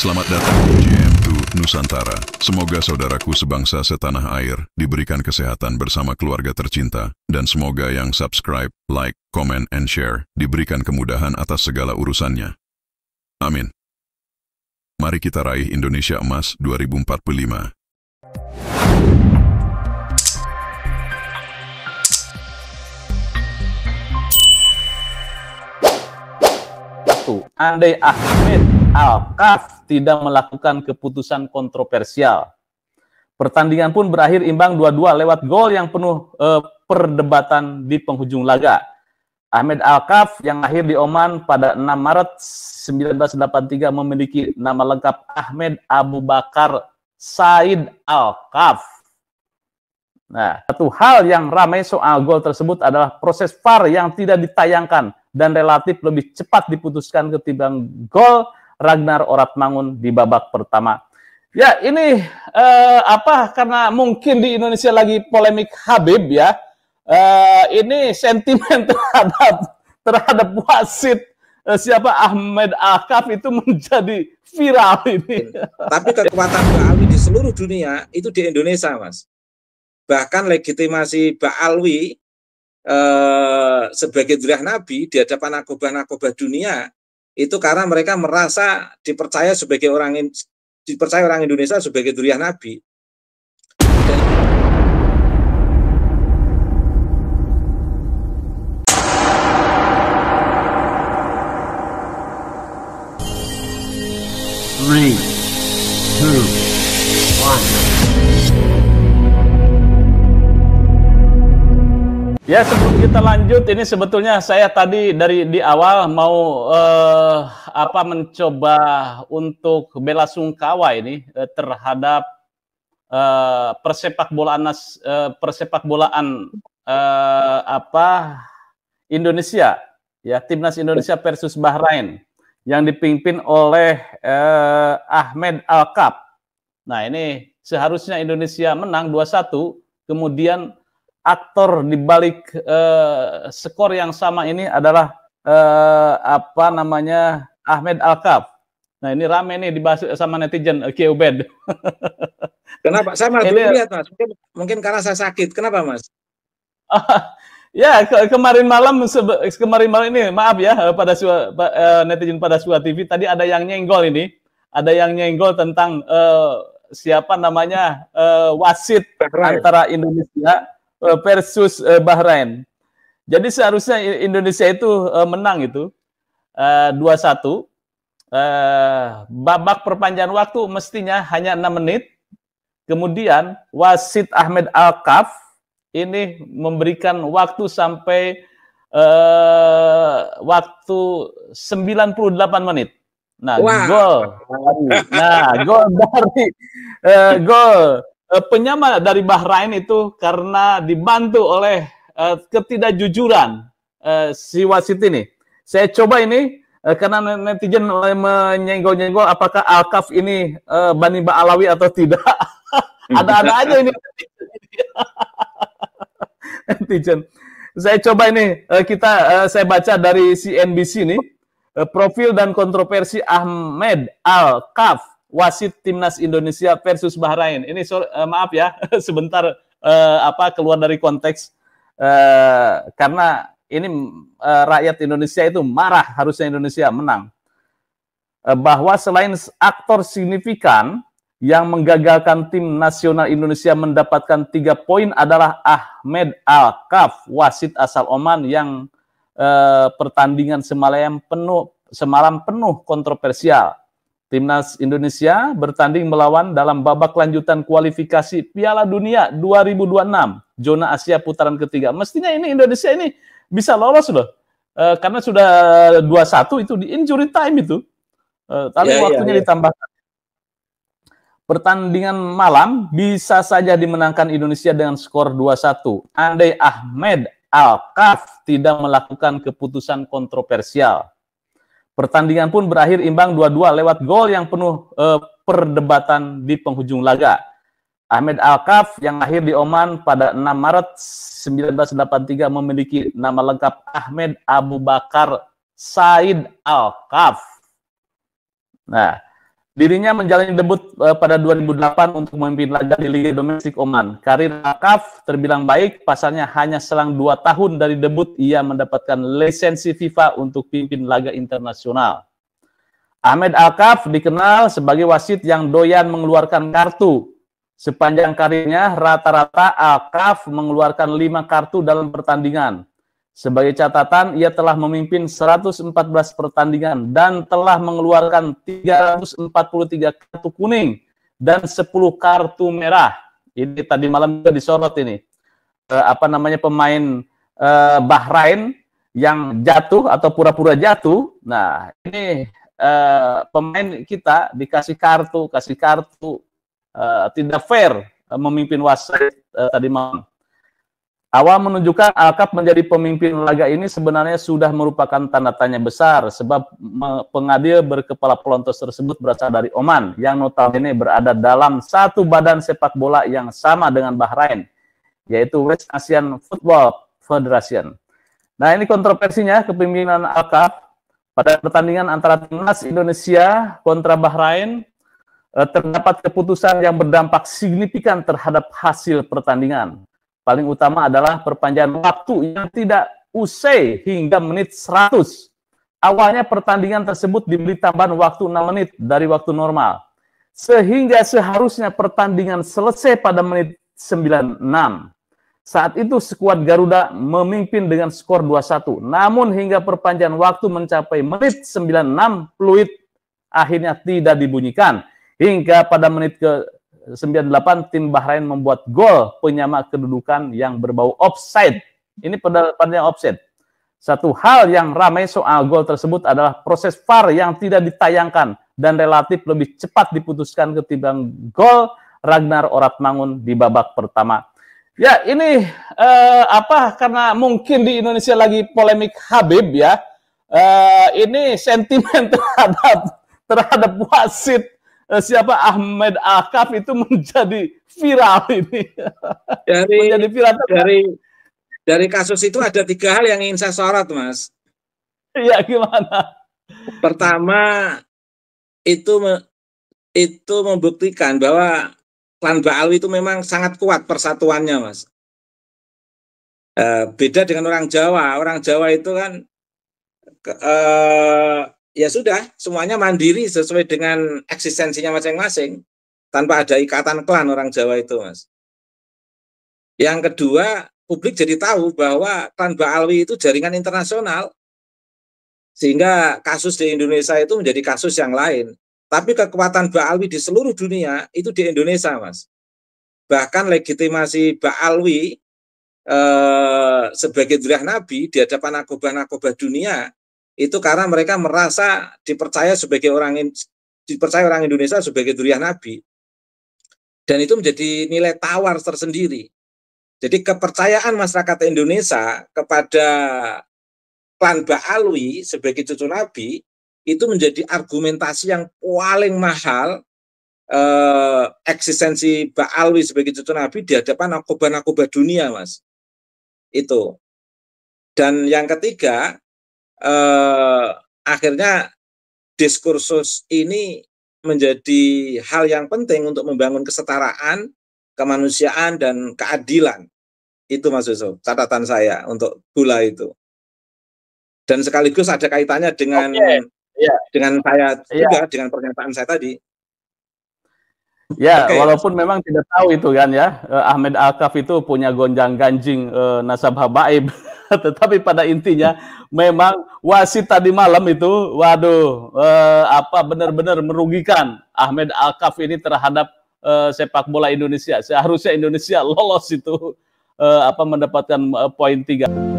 Selamat datang di GM2 Nusantara. Semoga saudaraku sebangsa setanah air diberikan kesehatan bersama keluarga tercinta, dan semoga yang subscribe, like, comment, and share diberikan kemudahan atas segala urusannya. Amin. Mari kita raih Indonesia Emas 2045. Andai Ahmed Al-Kaf tidak melakukan keputusan kontroversial, pertandingan pun berakhir imbang 2-2 lewat gol yang penuh perdebatan di penghujung laga. Ahmed Al-Kaf yang lahir di Oman pada 6 Maret 1983 memiliki nama lengkap Ahmed Abu Bakar Said Al-Kaf. Nah, satu hal yang ramai soal gol tersebut adalah proses VAR yang tidak ditayangkan dan relatif lebih cepat diputuskan ketimbang gol Ragnar Oratmangun di babak pertama. Ya, ini karena mungkin di Indonesia lagi polemik Habib ya. Ini sentimen terhadap wasit siapa Ahmed Al-Kaf itu menjadi viral ini. Tapi kekuatan Ba'alwi di seluruh dunia itu di Indonesia, Mas. Bahkan legitimasi Ba'alwi sebagai dzurriyyah Nabi di hadapan nakobah-nakobah dunia itu karena mereka merasa dipercaya orang Indonesia sebagai dzurriyyah Nabi. Three, two, one. Ya, sebelum kita lanjut, ini sebetulnya saya tadi di awal mau mencoba untuk bela sungkawa ini terhadap persepakbolaan Indonesia, ya, timnas Indonesia versus Bahrain yang dipimpin oleh Ahmed Al-Kaf. Nah, ini seharusnya Indonesia menang 2-1, kemudian aktor di balik skor yang sama ini adalah Ahmed Al-Kaf. Nah, ini rame nih dibahas sama netizen Ubed. Kenapa? Saya malah belum lihat, Mas. Mungkin karena saya sakit. Kenapa, Mas? Ya, kemarin malam ini, maaf ya, pada netizen pada Sua TV tadi ada yang nyenggol ini. Ada yang nyenggol tentang wasit antara Indonesia versus Bahrain. Jadi seharusnya Indonesia itu menang itu 2-1. Babak perpanjangan waktu mestinya hanya 6 menit. Kemudian wasit Ahmed Al-Kaf ini memberikan waktu sampai waktu 98 menit. Nah, wow. Gol penyama dari Bahrain itu karena dibantu oleh ketidakjujuran si wasit ini. Saya coba ini karena netizen menyenggol-nyenggol apakah Al-Kaf ini Bani Ba'alawi atau tidak. Ada-ada aja ini netizen. Saya coba ini saya baca dari CNBC ini profil dan kontroversi Ahmed Al-Kaf wasit timnas Indonesia versus Bahrain. Ini maaf ya, sebentar keluar dari konteks karena ini rakyat Indonesia itu marah, harusnya Indonesia menang. Bahwa selain aktor signifikan yang menggagalkan tim nasional Indonesia mendapatkan 3 poin adalah Ahmed Al-Kaf, wasit asal Oman yang pertandingan semalam penuh kontroversial. Timnas Indonesia bertanding melawan dalam babak lanjutan kualifikasi Piala Dunia 2026, zona Asia putaran ketiga. Mestinya ini Indonesia ini bisa lolos loh. Karena sudah 2-1 itu di injury time itu. Tapi waktunya ditambahkan. Pertandingan malam bisa saja dimenangkan Indonesia dengan skor 2-1. Andai Ahmed Al-Kaf tidak melakukan keputusan kontroversial. Pertandingan pun berakhir imbang 2-2 lewat gol yang penuh perdebatan di penghujung laga. Ahmed Al-Kaf yang lahir di Oman pada 6 Maret 1983 memiliki nama lengkap Ahmed Abu Bakar Said Al-Kaf. Nah, Dirinya menjalani debut pada 2008 untuk memimpin laga di Liga Domestik Oman. Karir Al-Kaf terbilang baik, pasalnya hanya selang 2 tahun dari debut ia mendapatkan lisensi FIFA untuk pimpin laga internasional. Ahmed Al-Kaf dikenal sebagai wasit yang doyan mengeluarkan kartu. Sepanjang karirnya, rata-rata Al-Kaf mengeluarkan 5 kartu dalam pertandingan. Sebagai catatan, ia telah memimpin 114 pertandingan dan telah mengeluarkan 343 kartu kuning dan 10 kartu merah. Ini tadi malam juga disorot ini. Pemain Bahrain yang jatuh atau pura-pura jatuh. Nah, ini pemain kita dikasih kartu, tidak fair memimpin wasit tadi malam. Awal menunjukkan Al-Kaf menjadi pemimpin laga ini sebenarnya sudah merupakan tanda tanya besar sebab pengadil berkepala pelontos tersebut berasal dari Oman yang notabene berada dalam satu badan sepak bola yang sama dengan Bahrain, yaitu West Asian Football Federation. Nah, ini kontroversinya kepemimpinan Al-Kaf pada pertandingan antara timnas Indonesia kontra Bahrain. Terdapat keputusan yang berdampak signifikan terhadap hasil pertandingan. Paling utama adalah perpanjangan waktu yang tidak usai hingga menit 100. Awalnya pertandingan tersebut diberi tambahan waktu 6 menit dari waktu normal. Sehingga seharusnya pertandingan selesai pada menit 96. Saat itu skuad Garuda memimpin dengan skor 2-1. Namun hingga perpanjangan waktu mencapai menit 96, peluit akhirnya tidak dibunyikan. Hingga pada menit ke-98 tim Bahrain membuat gol penyama kedudukan yang berbau offside. Ini pada offside. Satu hal yang ramai soal gol tersebut adalah proses VAR yang tidak ditayangkan dan relatif lebih cepat diputuskan ketimbang gol Ragnar Oratmangun di babak pertama. Ya, ini karena mungkin di Indonesia lagi polemik Habib ya. Ini sentimen terhadap wasit siapa Ahmed Al-Kaf itu menjadi viral ini. Menjadi viral dari kasus itu ada 3 hal yang ingin saya sorot, Mas. Iya, gimana? Pertama, itu membuktikan bahwa klan Ba'alwi itu memang sangat kuat persatuannya, Mas. Beda dengan orang Jawa. Orang Jawa itu kan ya sudah, semuanya mandiri sesuai dengan eksistensinya masing-masing, tanpa ada ikatan klan orang Jawa itu, Mas. Yang kedua, publik jadi tahu bahwa klan Ba'alwi itu jaringan internasional, sehingga kasus di Indonesia itu menjadi kasus yang lain. Tapi kekuatan Ba'alwi di seluruh dunia itu di Indonesia, Mas. Bahkan legitimasi Ba'alwi sebagai dzurriyyah Nabi di hadapan nakobah-nakobah dunia itu karena mereka merasa dipercaya orang Indonesia sebagai dzurriyyah Nabi. Dan itu menjadi nilai tawar tersendiri. Jadi kepercayaan masyarakat Indonesia kepada klan Ba'alwi sebagai cucu Nabi itu menjadi argumentasi yang paling mahal eksistensi Ba'alwi sebagai cucu Nabi di hadapan nakobah-nakobah dunia, Mas. Itu. Dan yang ketiga, akhirnya diskursus ini menjadi hal yang penting untuk membangun kesetaraan, kemanusiaan, dan keadilan. Itu, Mas Yusuf, catatan saya untuk bola itu. Dan sekaligus ada kaitannya dengan dengan saya juga, dengan pernyataan saya tadi. Ya, walaupun memang tidak tahu itu kan ya, Ahmed Al-Kaf itu punya gonjang-ganjing nasabah baib. Tetapi pada intinya memang wasit tadi malam itu, waduh, benar-benar merugikan Ahmed Al-Kaf ini terhadap sepak bola Indonesia. Seharusnya Indonesia lolos itu mendapatkan poin 3.